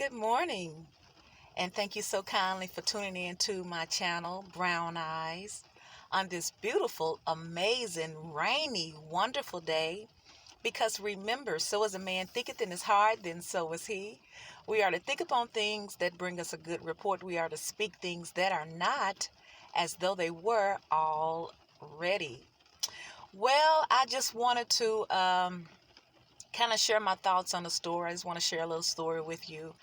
Good morning, and thank you so kindly for tuning in to my channel, Brown Eyes, on this beautiful, amazing, rainy, wonderful day. Because remember, so as a man thinketh in his heart, then so is he. We are to think upon things that bring us a good report. We are to speak things that are not as though they were already. Well, I just wanted to kind of share my thoughts on the story. I just want to share a little story with you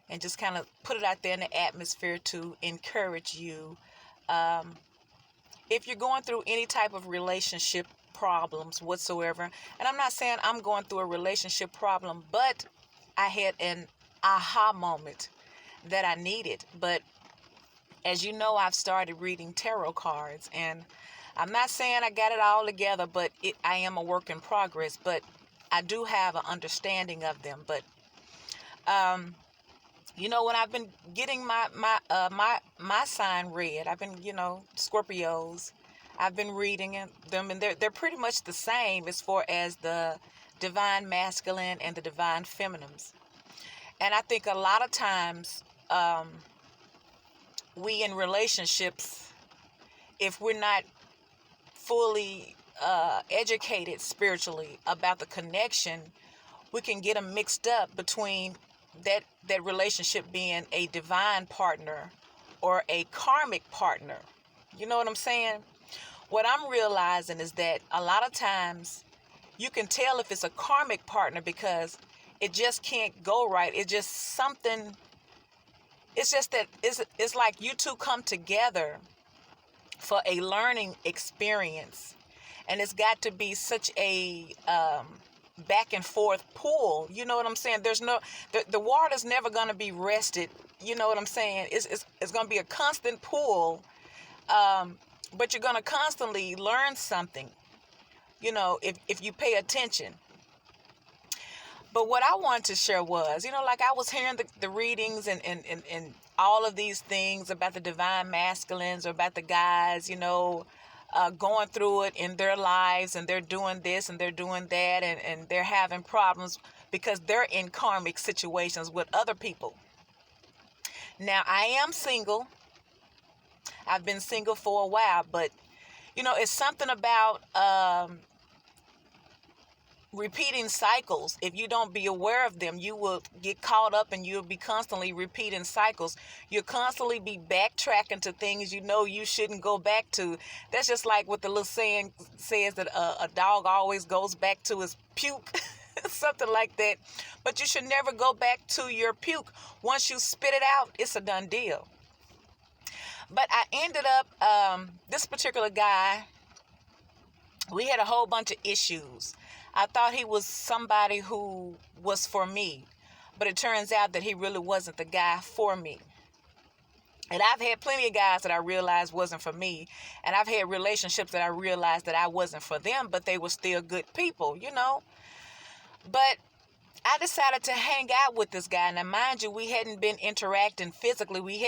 and just kind of put it out there in the atmosphere to encourage you. Um, if you're going through any type of relationship problems whatsoever, and I'm not saying I'm going through a relationship problem, but I had an aha moment that I needed. But as you know, I've started reading tarot cards, and I'm not saying I got it all together, but I am a work in progress. But I do have an understanding of them. But when I've been getting my sign read, I've been, Scorpios, I've been reading them, and they're pretty much the same as far as the divine masculine and the divine feminines. And I think a lot of times, we in relationships, if we're not fully educated spiritually about the connection, we can get them mixed up between that relationship being a divine partner or a karmic partner. You know what I'm saying? What I'm realizing is that a lot of times you can tell if it's a karmic partner because it just can't go right. It's just something. It's just that it's like you two come together for a learning experience, and it's got to be such a back and forth pull. You know what I'm saying? The water's never going to be rested. You know what I'm saying? It's going to be a constant pull, but you're going to constantly learn something, if you pay attention. But what I wanted to share was, like I was hearing the readings and all of these things about the divine masculines or about the guys, going through it in their lives, and they're doing this and they're doing that, and they're having problems because they're in karmic situations with other people. Now, I am single. I've been single for a while, but, it's something about repeating cycles. If you don't be aware of them, you will get caught up and you'll be constantly repeating cycles. You'll constantly be backtracking to things you shouldn't go back to. That's just like what the little saying says, that a dog always goes back to his puke. Something like that. But you should never go back to your puke. Once you spit it out, it's a done deal. But I ended up, this particular guy, we had a whole bunch of issues. I thought he was somebody who was for me, but it turns out that he really wasn't the guy for me. And I've had plenty of guys that I realized wasn't for me, and I've had relationships that I realized that I wasn't for them, but they were still good people, But I decided to hang out with this guy. Now, mind you, we hadn't been interacting physically. We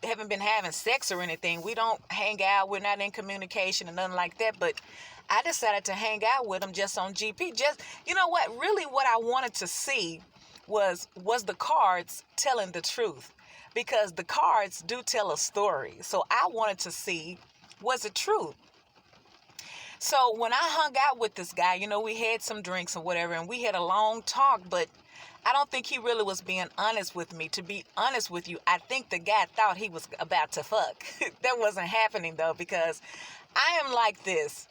haven't been having sex or anything. We don't hang out. We're not in communication and nothing like that. But I decided to hang out with him just on GP. Really what I wanted to see was the cards telling the truth, because the cards do tell a story. So I wanted to see, was it true? So when I hung out with this guy, we had some drinks or whatever, and we had a long talk, but I don't think he really was being honest with me. To be honest with you, I think the guy thought he was about to fuck. That wasn't happening, though, because I am like this.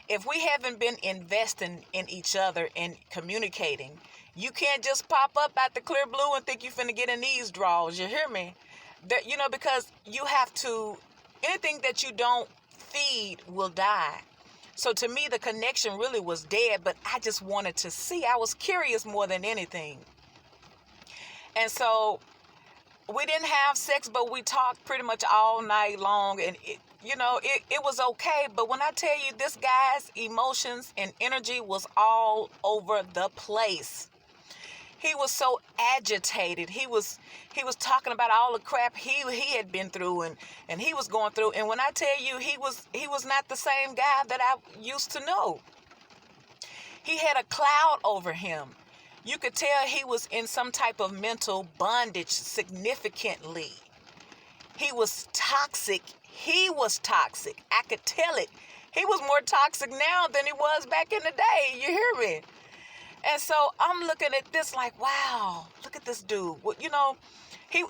If we haven't been investing in each other and communicating, you can't just pop up out the clear blue and think you're finna get in these draws. You hear me? Because you have to, anything that you don't feed will die. So to me, the connection really was dead, but I just wanted to see. I was curious more than anything. And so we didn't have sex, but we talked pretty much all night long, and it was okay. But when I tell you, this guy's emotions and energy was all over the place. He was so agitated. He was talking about all the crap he had been through and he was going through. And when I tell you, he was not the same guy that I used to know. He had a cloud over him. You could tell he was in some type of mental bondage significantly. He was toxic. He was toxic. I could tell it. He was more toxic now than he was back in the day. You hear me? And so I'm looking at this like, wow, look at this dude. He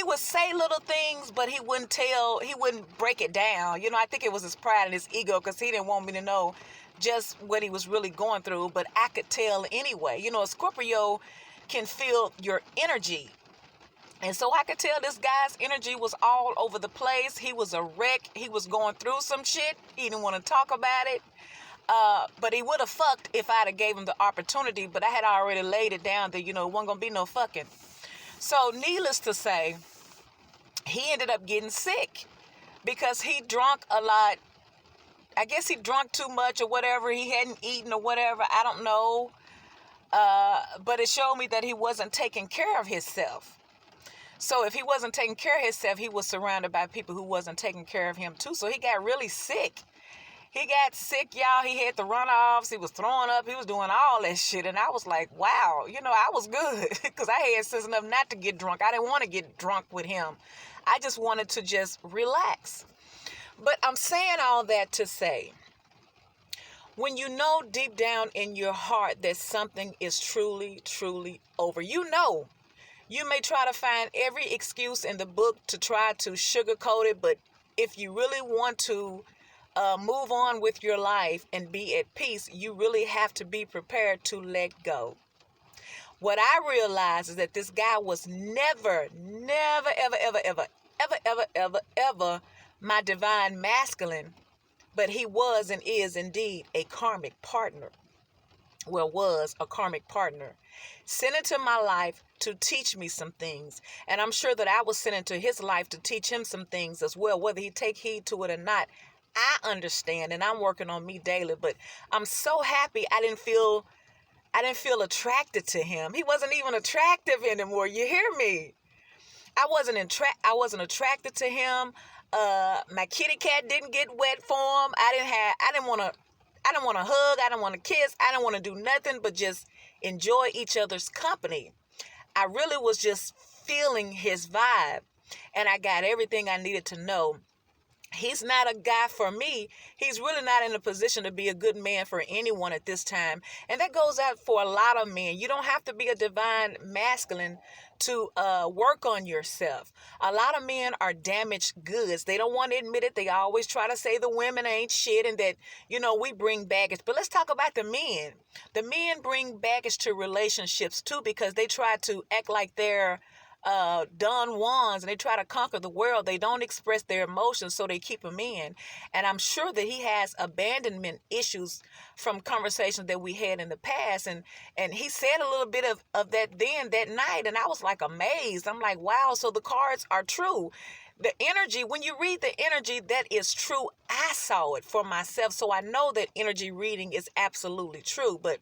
would say little things, but he wouldn't break it down. I think it was his pride and his ego, because he didn't want me to know just what he was really going through, but I could tell anyway. A Scorpio can feel your energy. And so I could tell this guy's energy was all over the place. He was a wreck. He was going through some shit. He didn't want to talk about it. But he would have fucked if I'd have gave him the opportunity. But I had already laid it down that, it wasn't going to be no fucking. So needless to say, he ended up getting sick because he drunk a lot. I guess he drunk too much or whatever. He hadn't eaten or whatever. I don't know. But it showed me that he wasn't taking care of himself. So if he wasn't taking care of himself, he was surrounded by people who wasn't taking care of him too. So he got really sick. He got sick, y'all. He had the runoffs. He was throwing up. He was doing all that shit. And I was like, wow, I was good because I had sense enough not to get drunk. I didn't want to get drunk with him. I just wanted to just relax. But I'm saying all that to say, when you know deep down in your heart that something is truly, truly over, you may try to find every excuse in the book to try to sugarcoat it, but if you really want to move on with your life and be at peace, you really have to be prepared to let go. What I realized is that this guy was never, ever my divine masculine, but he was and is indeed a karmic partner. Was a karmic partner sent into my life to teach me some things. And I'm sure that I was sent into his life to teach him some things as well, whether he take heed to it or not. I understand, and I'm working on me daily, but I'm so happy I didn't feel attracted to him. He wasn't even attractive anymore. You hear me? I wasn't attracted to him. My kitty cat didn't get wet for him. I didn't want to hug. I didn't want to kiss. I didn't want to do nothing but just enjoy each other's company. I really was just feeling his vibe, and I got everything I needed to know. He's not a guy for me. He's really not in a position to be a good man for anyone at this time. And that goes out for a lot of men. You don't have to be a divine masculine to work on yourself. A lot of men are damaged goods. They don't want to admit it. They always try to say the women ain't shit and that, we bring baggage. But let's talk about the men. The men bring baggage to relationships too, because they try to act like they're Don Juans and they try to conquer the world. They don't express their emotions, so they keep them in. And I'm sure that he has abandonment issues from conversations that we had in the past. And he said a little bit of that then that night, and I was like amazed. I'm like, wow, so the cards are true. The energy, when you read the energy, that is true. I saw it for myself, so I know that energy reading is absolutely true. But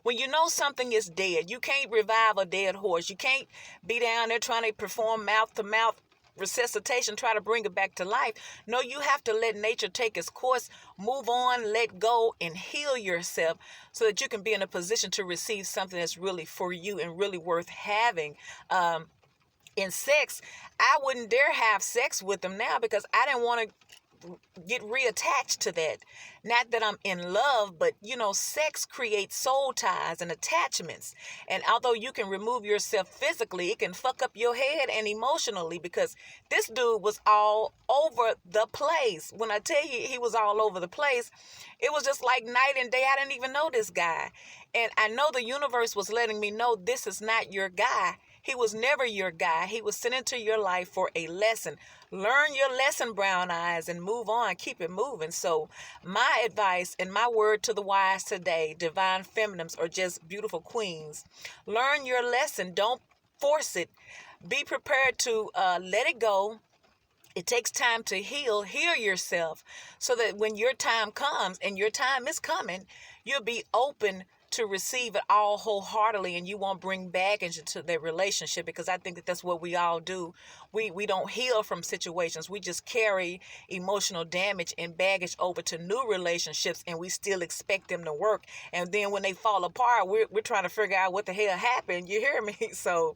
when you know something is dead, you can't revive a dead horse. You can't be down there trying to perform mouth-to-mouth resuscitation, try to bring it back to life. No, you have to let nature take its course, move on, let go, and heal yourself so that you can be in a position to receive something that's really for you and really worth having. In sex, I wouldn't dare have sex with them now because I didn't want to get reattached to that. Not that I'm in love, but sex creates soul ties and attachments. And although you can remove yourself physically, it can fuck up your head and emotionally, because this dude was all over the place. When I tell you he was all over the place, it was just like night and day. I didn't even know this guy. And I know the universe was letting me know this is not your guy. He was never your guy. He was sent into your life for a lesson. Learn your lesson, brown eyes, and move on. Keep it moving. So my advice and my word to the wise today, divine feminines or just beautiful queens, learn your lesson. Don't force it. Be prepared to let it go. It takes time to heal yourself so that when your time comes, and your time is coming, you'll be open to receive it all wholeheartedly, and you won't bring baggage into their relationship, because I think that that's what we all do. We don't heal from situations. We just carry emotional damage and baggage over to new relationships, and we still expect them to work. And then when they fall apart, we're trying to figure out what the hell happened. You hear me? So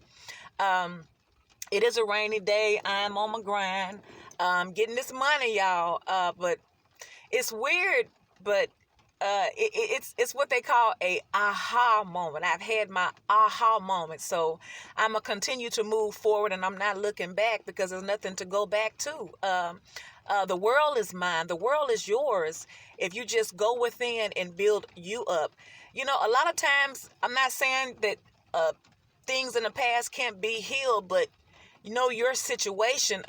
it is a rainy day. I'm on my grind, getting this money, y'all. But it's weird, but it's what they call a aha moment. I've had my aha moment, so I'm gonna continue to move forward, and I'm not looking back, because there's nothing to go back to. The world is mine. The world is yours. If you just go within and build you up. You know, a lot of times, I'm not saying that things in the past can't be healed, but you know, your situation,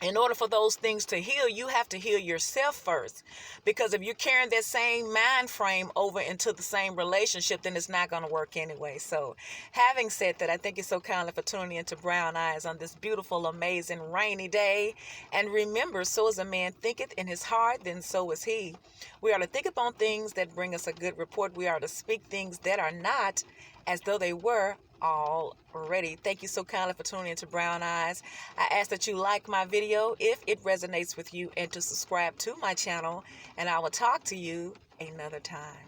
in order for those things to heal, you have to heal yourself first. Because if you're carrying that same mind frame over into the same relationship, then it's not going to work anyway. So having said that, I thank you so kindly for tuning into Brown Eyes on this beautiful, amazing, rainy day. And remember, so as a man thinketh in his heart, then so is he. We are to think upon things that bring us a good report. We are to speak things that are not as though they were already. Thank you so kindly for tuning into Brown Eyes. I ask that you like my video if it resonates with you, and to subscribe to my channel, and I will talk to you another time.